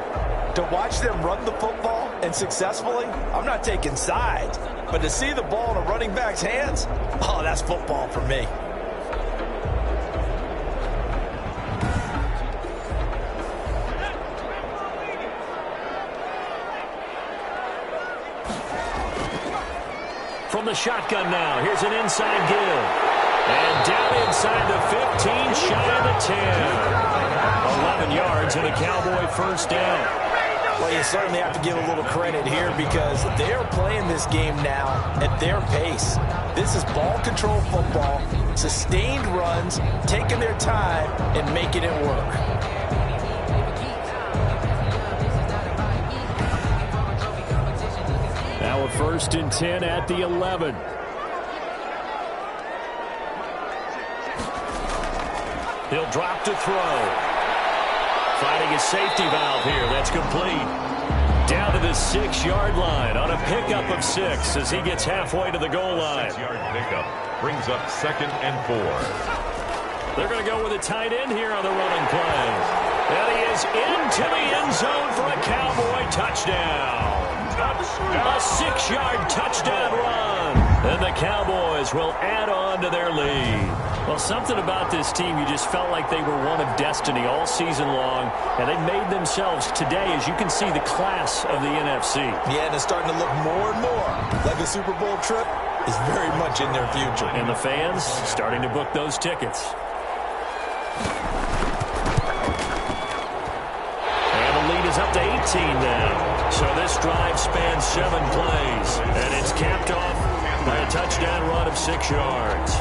to watch them run the football and successfully, I'm not taking sides. But to see the ball in a running back's hands, oh, that's football for me. From the shotgun now, here's an inside give. And down inside the 15, shy of the 10. 11 yards and a Cowboy first down. Well, you certainly have to give a little credit here because they're playing this game now at their pace. This is ball control football, sustained runs, taking their time and making it work. Now a 1st and 10 at the 11. He'll drop to throw. Finding a safety valve here. That's complete. Down to the 6-yard line on a pickup of 6 as he gets halfway to the goal line. 6-yard pickup brings up 2nd and 4. They're going to go with a tight end here on the running play. And he is into the end zone for a Cowboy touchdown. A 6-yard touchdown run. And the Cowboys will add on to their lead. Well, something about this team, you just felt like they were one of destiny all season long, and they made themselves today, as you can see, the class of the NFC. Yeah, and it's starting to look more and more like a Super Bowl trip is very much in their future. And the fans starting to book those tickets. And the lead is up to 18 now. So this drive spans 7 plays, and it's capped off by a touchdown run of 6 yards.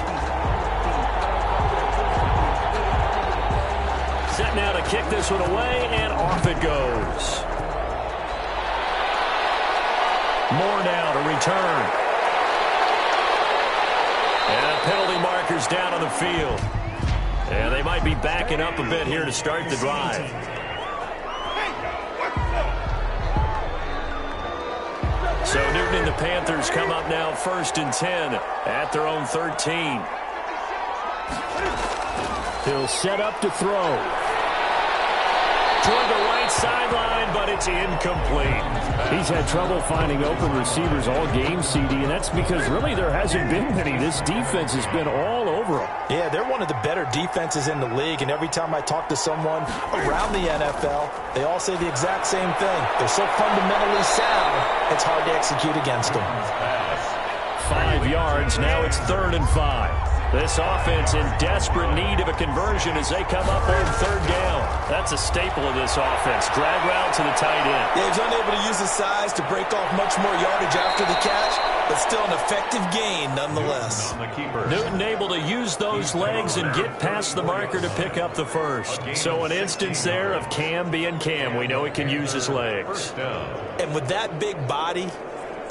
Set now to kick this one away, and off it goes. More now to return. And penalty markers down on the field. And they might be backing up a bit here to start the drive. So Newton and the Panthers come up now 1st and 10 at their own 13. He'll set up to throw. Toward the right sideline, but it's incomplete. He's had trouble finding open receivers all game, CD, and that's because really there hasn't been many. This defense has been all over him. Yeah, they're one of the better defenses in the league, and every time I talk to someone around the NFL, they all say the exact same thing. They're so fundamentally sound, it's hard to execute against them. 5 yards, now it's 3rd and 5. This offense in desperate need of a conversion as they come up on 3rd down. That's a staple of this offense. Drag route to the tight end. Yeah, he's unable to use his size to break off much more yardage after the catch, but still an effective gain nonetheless. Newton able to use those legs and get past the marker to pick up the first. So an instance there of Cam being Cam. We know he can use his legs. And with that big body,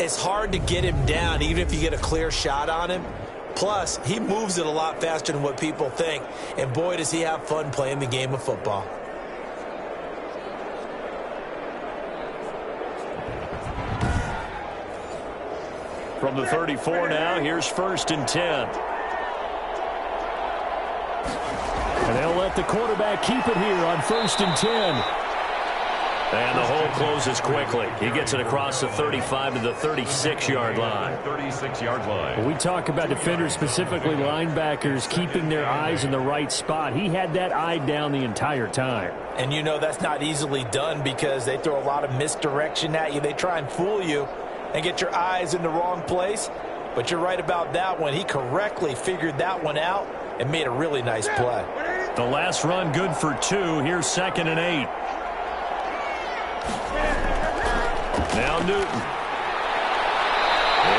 it's hard to get him down even if you get a clear shot on him. Plus, he moves it a lot faster than what people think. And boy, does he have fun playing the game of football. From the 34 now, here's 1st and 10. And they'll let the quarterback keep it here on 1st and 10. And the hole closes quickly. He gets it across the 35 to the 36-yard line. 36-yard line. We talk about defenders, specifically linebackers, keeping their eyes in the right spot. He had that eye down the entire time. And you know that's not easily done because they throw a lot of misdirection at you. They try and fool you and get your eyes in the wrong place. But you're right about that one. He correctly figured that one out and made a really nice play. The last run good for 2. Here's 2nd and 8. Now Newton.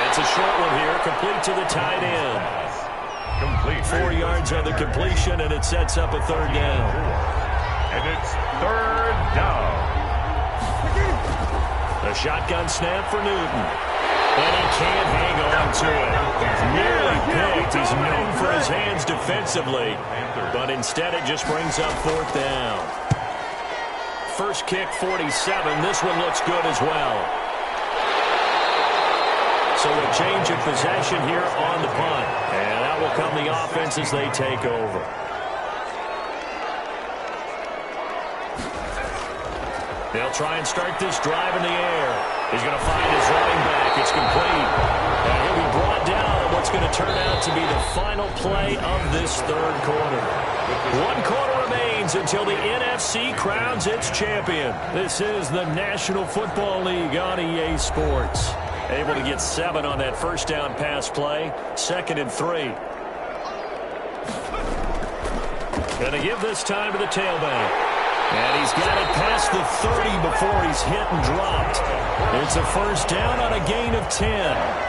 It's a short one here, complete to the tight end. Complete. 4 yards on the completion, and it sets up a 3rd down. And it's 3rd down. A shotgun snap for Newton. And he can't hang on to it. Nearly picked. He's known for his hands defensively, but instead it just brings up 4th down. First kick, 47. This one looks good as well. So a change of possession here on the punt. And that will come the offense as they take over. They'll try and start this drive in the air. He's going to find his running back. It's complete. And he'll be brought down on what's going to turn out to be the final play of this 3rd quarter. 1 quarter remains until the NFC crowns its champion. This is the National Football League on EA Sports. Able to get 7 on that 1st down pass play. 2nd and 3. Going to give this time to the tailback. And he's got it past the 30 before he's hit and dropped. It's a 1st down on a gain of 10.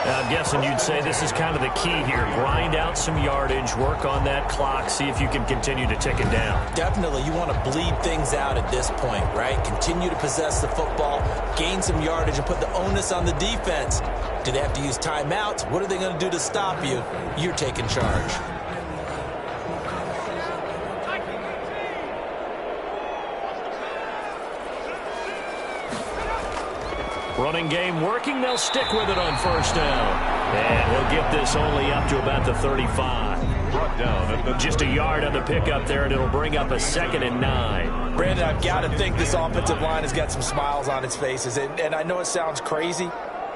I'm guessing you'd say this is kind of the key here. Grind out some yardage, work on that clock, see if you can continue to tick it down. Definitely, you want to bleed things out at this point, right? Continue to possess the football, gain some yardage, and put the onus on the defense. Do they have to use timeouts? What are they going to do to stop you? You're taking charge. Running game working. They'll stick with it on 1st down. And he'll get this only up to about the 35. brought down at the just a yard on the pickup there, and it'll bring up a 2nd and 9. Brandon, I've got to think this offensive line has got some smiles on its faces. And I know it sounds crazy,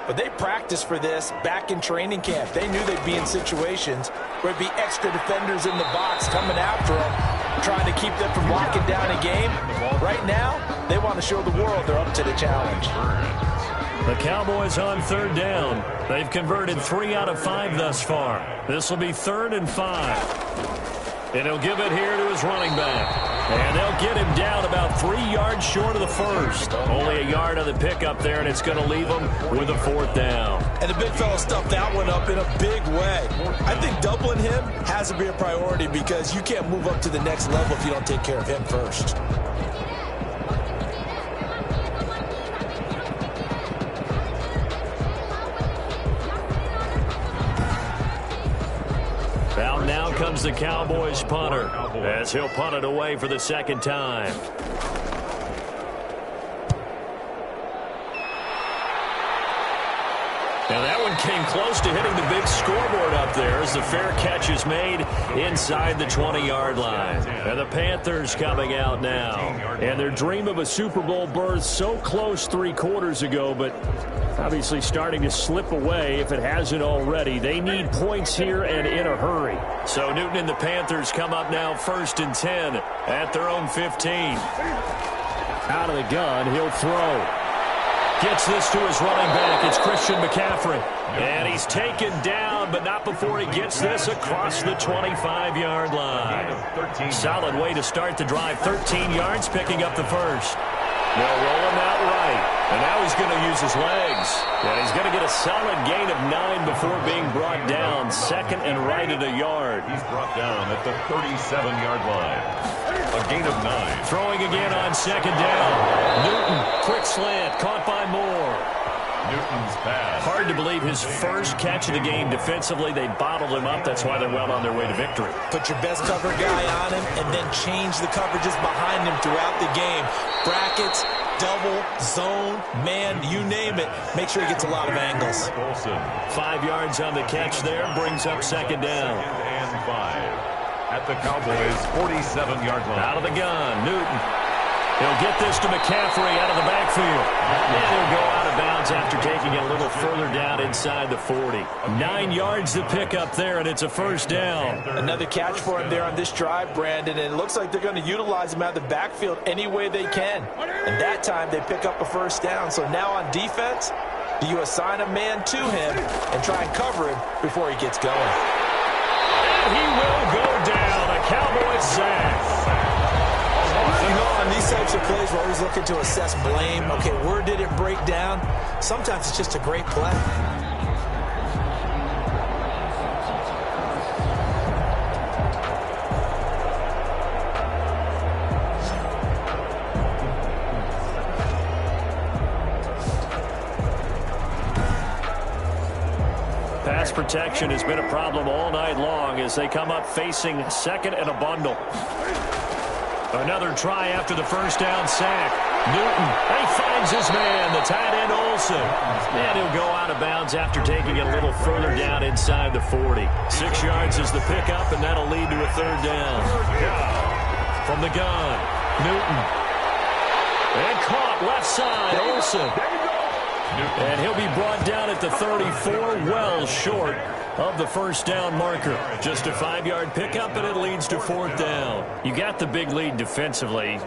but they practiced for this back in training camp. They knew they'd be in situations where there'd be extra defenders in the box coming after them, trying to keep them from locking down a game. Right now, they want to show the world they're up to the challenge. The Cowboys on 3rd down. They've converted 3 out of 5 thus far. This will be 3rd and 5. And he'll give it here to his running back. And they'll get him down about 3 yards short of the first. Only a yard on the pickup there, and it's going to leave him with a 4th down. And the big fella stuffed that one up in a big way. I think doubling him has to be a priority because you can't move up to the next level if you don't take care of him first. Out now comes the Cowboys punter as he'll punt it away for the 2nd time. Now that one came close to hitting the big scoreboard up there as the fair catch is made inside the 20-yard line. And the Panthers coming out now. And their dream of a Super Bowl berth so close 3 quarters ago, but obviously starting to slip away if it hasn't already. They need points here and in a hurry. So Newton and the Panthers come up now 1st and 10 at their own 15. Out of the gun, he'll throw. Gets this to his running back. It's Christian McCaffrey. And he's taken down, but not before he gets this across the 25-yard line. Solid way to start the drive. 13 yards, picking up the first. They'll roll him out right. And now he's going to use his legs. And he's going to get a solid gain of 9 before being brought down. 2nd and right at a yard. He's brought down at the 37-yard line. A gain of 9. Throwing again on 2nd down. Newton, quick slant, caught by Moore. Newton's pass. Hard to believe his first catch of the game defensively. They bottled him up. That's why they're well on their way to victory. Put your best cover guy on him and then change the coverages behind him throughout the game. Brackets, double, zone, man, you name it. Make sure he gets a lot of angles. 5 yards on the catch there. Brings up 2nd down. 2nd and 5. At the Cowboys' 47-yard line. Out of the gun, Newton. He'll get this to McCaffrey out of the backfield. And he'll go out of bounds after taking it a little further down inside the 40. 9 yards to pick up there, and it's a 1st down. Another catch for him there on this drive, Brandon, and it looks like they're going to utilize him out of the backfield any way they can. And that time they pick up a 1st down. So now on defense, do you assign a man to him and try and cover him before he gets going? And he will go down. A Cowboy sack. You know, on these types of plays, we're always looking to assess blame. Okay, where did it break down? Sometimes it's just a great play. Pass protection has been a problem all night long as they come up facing 2nd and a bundle. Another try after the 1st down sack. Newton, he finds his man, the tight end Olsen. And he'll go out of bounds after taking it a little further down inside the 40. 6 yards is the pickup, and that'll lead to a 3rd down. From the gun, Newton. And caught left side, Olsen. And he'll be brought down at the 34, well short of the 1st down marker. Just a 5-yard pickup, and it leads to 4th down. You got the big lead defensively.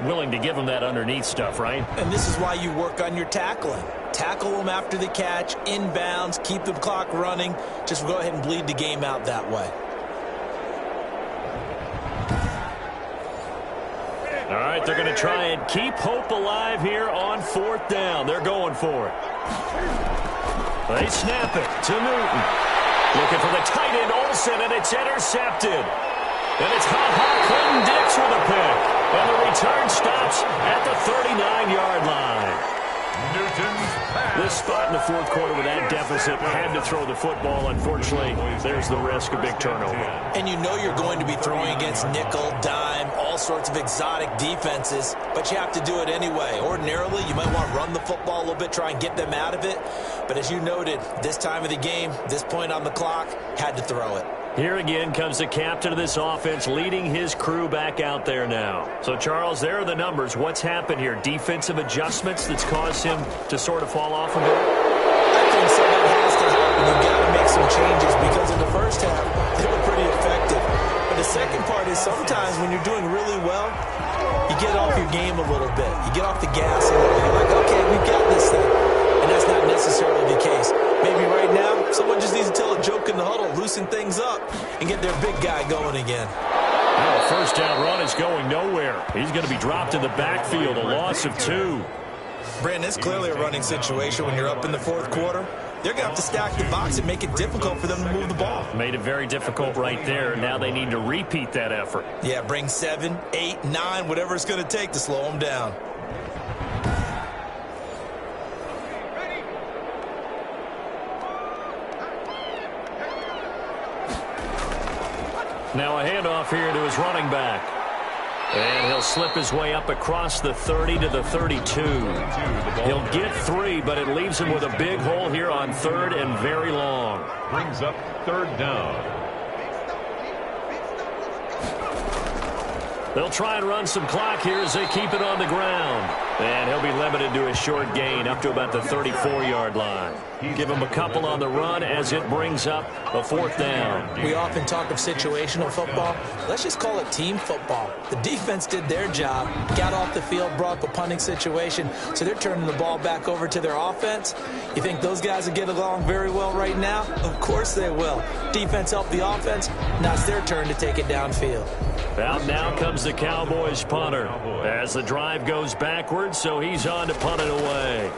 Willing to give them that underneath stuff, right? And this is why you work on your tackling. Tackle them after the catch, inbounds, keep the clock running. Just go ahead and bleed the game out that way. All right, they're going to try and keep hope alive here on 4th down. They're going for it. They snap it to Newton. Looking for the tight end, Olsen, and it's intercepted. And it's Clinton Dix with a pick. And the return stops at the 39-yard line. This spot in the 4th quarter with that deficit, had to throw the football. Unfortunately, there's the risk of big turnover. And you know you're going to be throwing against nickel, dime, all sorts of exotic defenses, but you have to do it anyway. Ordinarily, you might want to run the football a little bit, try and get them out of it. But as you noted, this time of the game, this point on the clock, had to throw it. Here again comes the captain of this offense leading his crew back out there now. So, Charles, there are the numbers. What's happened here? Defensive adjustments that's caused him to sort of fall off a bit? I think so. That has to happen. You've got to make some changes because in the first half, they were pretty effective. But the second part is sometimes when you're doing really well, you get off your game a little bit. You get off the gas a little. You're like, okay, we've got this thing. And that's not necessarily the case. Maybe right now, someone just needs to tell a joke in the huddle, loosen things up, and get their big guy going again. Now, the first down run is going nowhere. He's going to be dropped in the backfield, a loss of 2. Brandon, it's clearly a running situation when you're up in the fourth quarter. They're going to have to stack the box and make it difficult for them to move the ball. Made it very difficult right there. Now they need to repeat that effort. Yeah, bring 7, 8, 9, whatever it's going to take to slow them down. Now a handoff here to his running back. And he'll slip his way up across the 30 to the 32. He'll get 3, but it leaves him with a big hole here on 3rd and very long. Brings up 3rd down. They'll try and run some clock here as they keep it on the ground. And he'll be limited to a short gain up to about the 34-yard line. Give him a couple on the run as it brings up a 4th down. We often talk of situational football. Let's just call it team football. The defense did their job, got off the field, brought up a punting situation, so they're turning the ball back over to their offense. You think those guys will get along very well right now? Of course they will. Defense helped the offense. Now it's their turn to take it downfield. Out now comes the Cowboys punter as the drive goes backwards, so he's on to punt it away.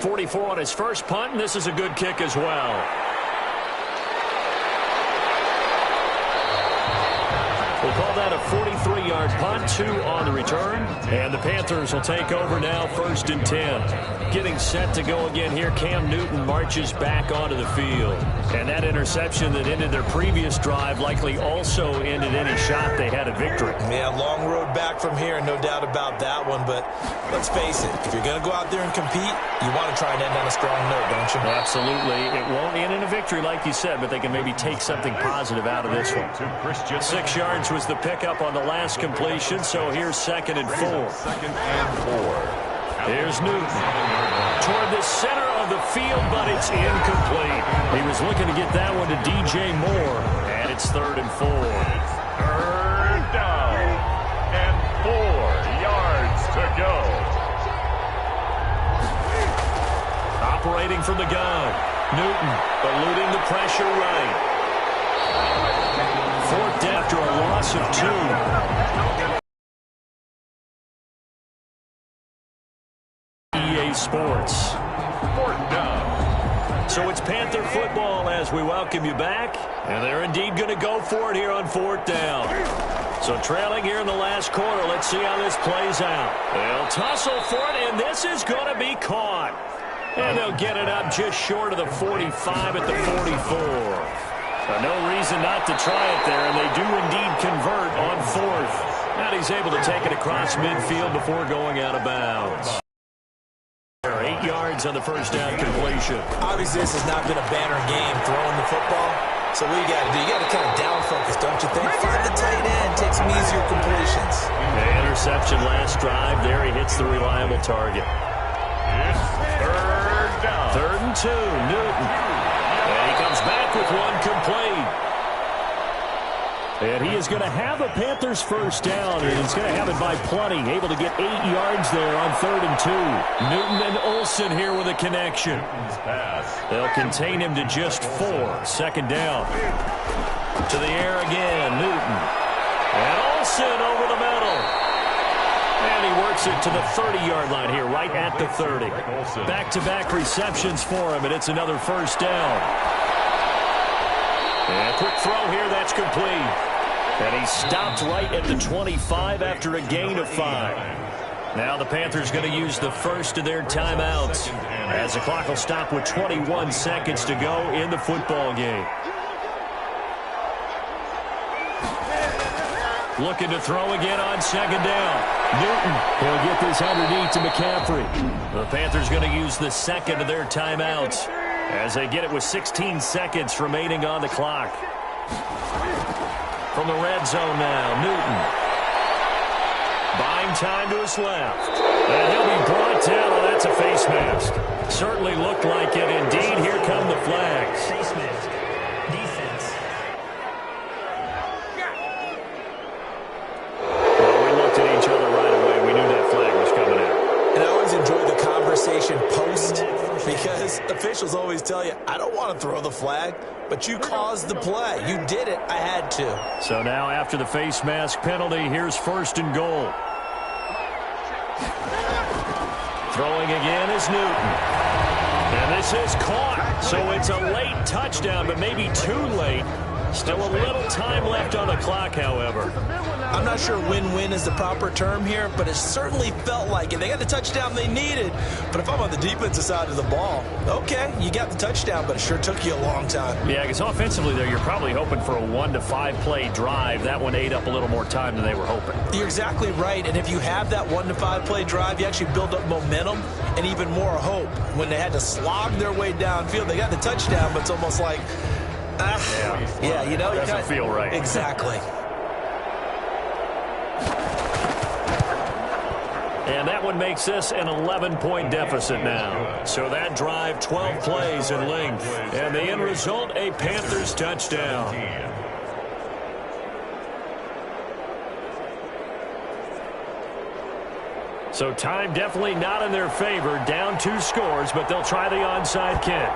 44 on his first punt, and this is a good kick as well. We'll call that a 43-yard punt, 2 on the return. And the Panthers will take over now, 1st and 10. Getting set to go again here, Cam Newton marches back onto the field. And that interception that ended their previous drive likely also ended any shot they had at victory. Yeah, long road back from here, no doubt about that one. But let's face it, if you're going to go out there and compete, you want to try and end on a strong note, don't you? Absolutely. It won't end in a victory like you said, but they can maybe take something positive out of this one. 6 yards was the pickup on the last completion, so here's 2nd and 4. 2nd and 4. Here's Newton toward the center of the field, but it's incomplete. He was looking to get that one to DJ Moore, and it's 3rd and 4. 3rd down and 4 yards to go. Operating from the gun, Newton eluding the pressure right. 4th down after a loss of 2. EA Sports. 4th down. So it's Panther football as we welcome you back. And they're indeed going to go for it here on 4th down. So trailing here in the last quarter. Let's see how this plays out. They'll tussle for it, and this is going to be caught. And they'll get it up just short of the 45 at the 44. No reason not to try it there, and they do indeed convert on 4th. And he's able to take it across midfield before going out of bounds. 8 yards on the first down completion. Obviously, this has not been a banner game throwing the football. So what you got to do? You got to kind of down focus, don't you think? Find the tight end, take some easier completions. The interception last drive. There he hits the reliable target. It's 3rd down. 3rd and 2, Newton. And he comes back with one complete. And he is going to have a Panthers first down, and he's going to have it by plenty. Able to get 8 yards there on 3rd and 2. Newton and Olsen here with a connection. They'll contain him to just 4. 2nd down. To the air again, Newton. And Olsen over the middle. And he works it to the 30-yard line here, right at the 30. Back-to-back receptions for him, and it's another first down. And a quick throw here, that's complete. And he stopped right at the 25 after a gain of 5. Now the Panthers going to use the first of their timeouts as the clock will stop with 21 seconds to go in the football game. Looking to throw again on 2nd down. Newton, he'll get this underneath to McCaffrey. The Panthers going to use the second of their timeouts as they get it with 16 seconds remaining on the clock. From the red zone now, Newton. Buying time to his left. And he'll be brought down. Oh, that's a face mask. Certainly looked like it. Indeed, here come the flags. Face mask. Defense. Well, we looked at each other right away. We knew that flag was coming out. And I always enjoy the conversation post because officials always tell you, I don't want to throw the flag, but you caused the play. You did it. I had to. So now after the face mask penalty, here's 1st and goal. Throwing again is Newton. And this is caught. So it's a late touchdown, but maybe too late. Still a little time left on the clock, however. I'm not sure win-win is the proper term here, but it certainly felt like it. They got the touchdown they needed. But if I'm on the defensive side of the ball, okay, you got the touchdown, but it sure took you a long time. Yeah, because offensively there, you're probably hoping for a 1 to 5 play drive. That one ate up a little more time than they were hoping. You're exactly right. And if you have that 1 to 5 play drive, you actually build up momentum and even more hope. When they had to slog their way downfield, they got the touchdown, but it's almost like, yeah, you know, doesn't feel right. Exactly. And that one makes this an 11-point deficit now. So that drive, 12 plays in length. And the end result, a Panthers touchdown. So time definitely not in their favor. Down 2 scores, but they'll try the onside kick.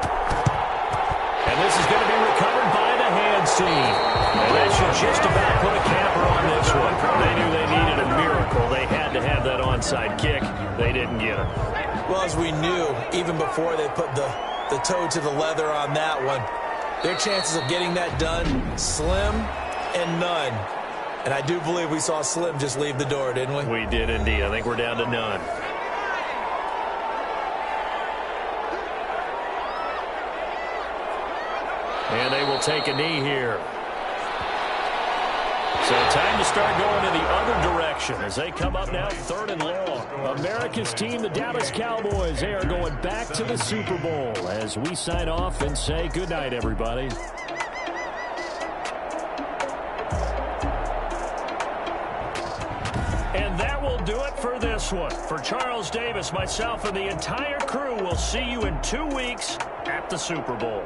And this is going to be recovered by the hands team. And that should just about put a capper on this one. They knew they needed a miracle. They had to have that onside kick. They didn't get it. Well, as we knew, even before they put the toe to the leather on that one, their chances of getting that done, slim and none. And I do believe we saw Slim just leave the door, didn't we? We did indeed. I think we're down to none. And they will take a knee here. So time to start going in the other direction as they come up now 3rd and long. America's team, the Dallas Cowboys, they are going back to the Super Bowl as we sign off and say goodnight, everybody. And that will do it for this one. For Charles Davis, myself, and the entire crew, we'll see you in 2 weeks at the Super Bowl.